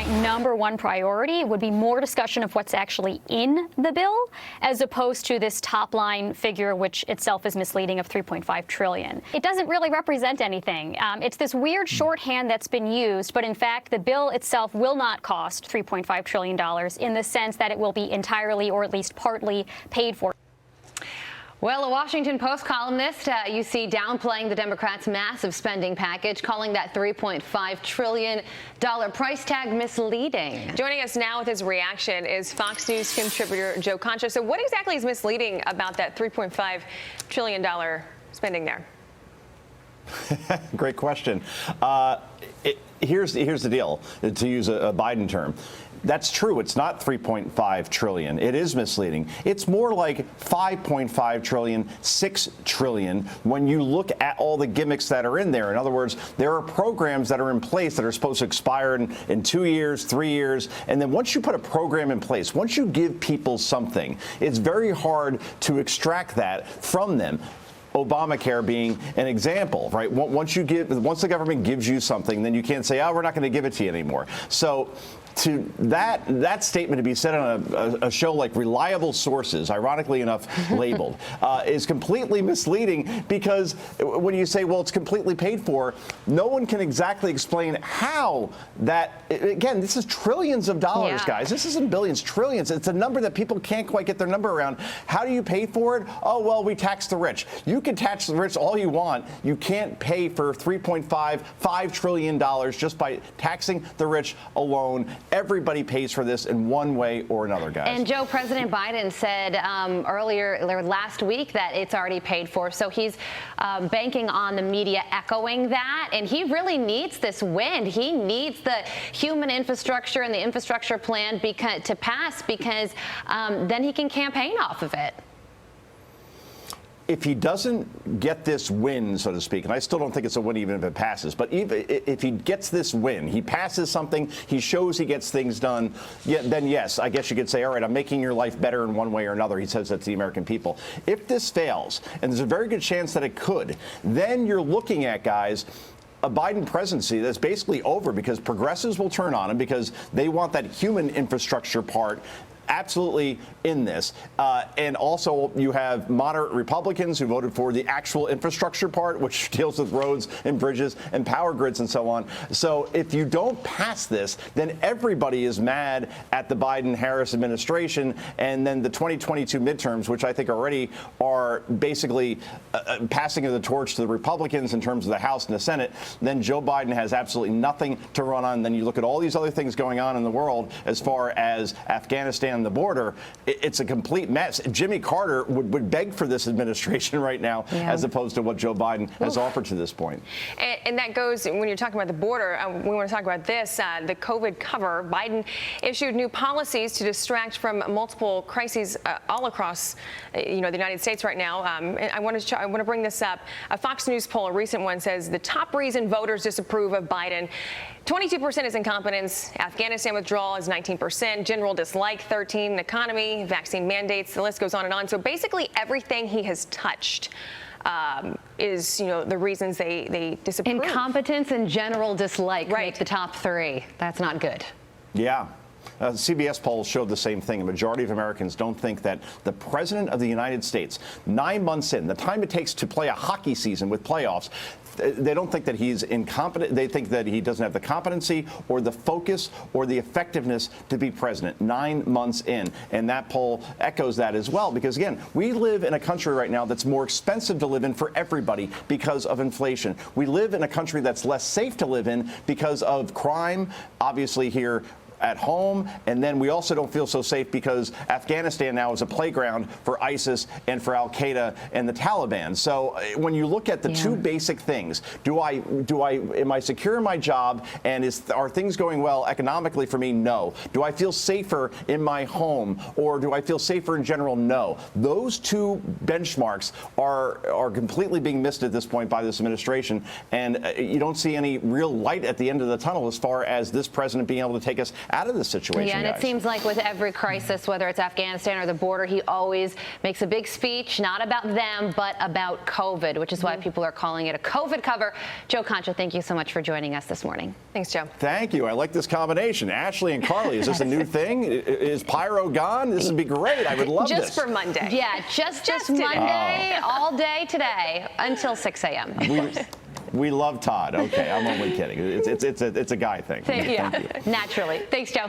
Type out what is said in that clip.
number one priority would be more discussion of what's actually in the bill, as opposed to this top line figure, which itself is misleading, of $3.5 trillion. It doesn't really represent anything. It's this weird shorthand that's been used, but in fact, the bill itself will not cost $3.5 trillion in the sense that it will be entirely or at least partly paid for. Well, a Washington Post columnist you see downplaying the Democrats' massive spending package, calling that $3.5 trillion price tag misleading. Joining us now with his reaction is Fox News contributor Joe Concha. So what exactly is misleading about that $3.5 trillion spending there? Great question. Here's the deal, to use a Biden term. That's true. It's not $3.5 trillion. It is misleading. It's more like $5.5 trillion, $6 trillion when you look at all the gimmicks that are in there. In other words, there are programs that are in place that are supposed to expire in 2 years, 3 years. And then once you put a program in place, once you give people something, it's very hard to extract that from them. Obamacare being an example, right? Once the government gives you something, then you can't say, oh, we're not going to give it to you anymore. So to that statement to be said on a show like Reliable Sources, ironically enough labeled, is completely misleading, because when you say, well, it's completely paid for, no one can exactly explain how that, again, this is trillions of dollars, guys. This isn't billions, trillions. It's a number that people can't quite get their number around. How do you pay for it? Oh, well, we tax the rich. You can tax the rich all you want. You can't pay for $5 trillion just by taxing the rich alone. Everybody pays for this in one way or another, guys. And Joe, President Biden said last week that it's already paid for. So he's banking on the media echoing that. And he really needs this win. He needs the human infrastructure and the infrastructure plan to pass, because then he can campaign off of it. If he doesn't get this win, so to speak, and I still don't think it's a win even if it passes, but even if he gets this win, he passes something, he shows he gets things done, then yes, I guess you could say, all right, I'm making your life better in one way or another. He says that to the American people. If this fails, and there's a very good chance that it could, then you're looking at, guys, a Biden presidency that's basically over, because progressives will turn on him because they want that human infrastructure part absolutely in this. And also you have moderate Republicans who voted for the actual infrastructure part, which deals with roads and bridges and power grids and so on. So if you don't pass this, then everybody is mad at the Biden-Harris administration. And then the 2022 midterms, which I think already are basically passing of the torch to the Republicans in terms of the House and the Senate, then Joe Biden has absolutely nothing to run on. Then you look at all these other things going on in the world as far as Afghanistan, the border, it's a complete mess. Jimmy Carter would beg for this administration right now, as opposed to what Joe Biden has offered to this point. And that goes, when you're talking about the border, we want to talk about this, the COVID cover. Biden issued new policies to distract from multiple crises all across, the United States right now. I want to bring this up. A Fox News poll, a recent one, says the top reason voters disapprove of Biden: 22% is incompetence, Afghanistan withdrawal is 19%, general dislike 13%, economy, vaccine mandates, the list goes on and on. So basically everything he has touched is, the reasons they disapprove. Incompetence and general dislike make the top three. That's not good. Yeah. CBS polls showed the same thing. A majority of Americans don't think that the president of the United States, 9 months in, the time it takes to play a hockey season with playoffs, they don't think that he's incompetent. They think that he doesn't have the competency or the focus or the effectiveness to be president 9 months in. And that poll echoes that as well, because, again, we live in a country right now that's more expensive to live in for everybody because of inflation. We live in a country that's less safe to live in because of crime, obviously here at home, and then we also don't feel so safe because Afghanistan now is a playground for ISIS and for Al-Qaeda and the Taliban. So when you look at the two basic things, am I secure in my job, and are things going well economically for me? No. Do I feel safer in my home, or do I feel safer in general? No. Those two benchmarks are completely being missed at this point by this administration, and you don't see any real light at the end of the tunnel as far as this president being able to take us out of this situation. Yeah, and guys. it seems like with every crisis, whether it's Afghanistan or the border, he always makes a big speech, not about them, but about COVID, which is why people are calling it a COVID cover. Joe Concha, thank you so much for joining us this morning. Thanks, Joe. Thank you. I like this combination. Ashley and Carly, is this a new thing? Is Pyro gone? This would be great. I would love Just this. for Monday. Yeah, just today. Monday, all day today, until 6 a.m. We love Todd. Okay, I'm only kidding. It's a guy thing. Naturally. Thanks, Joe.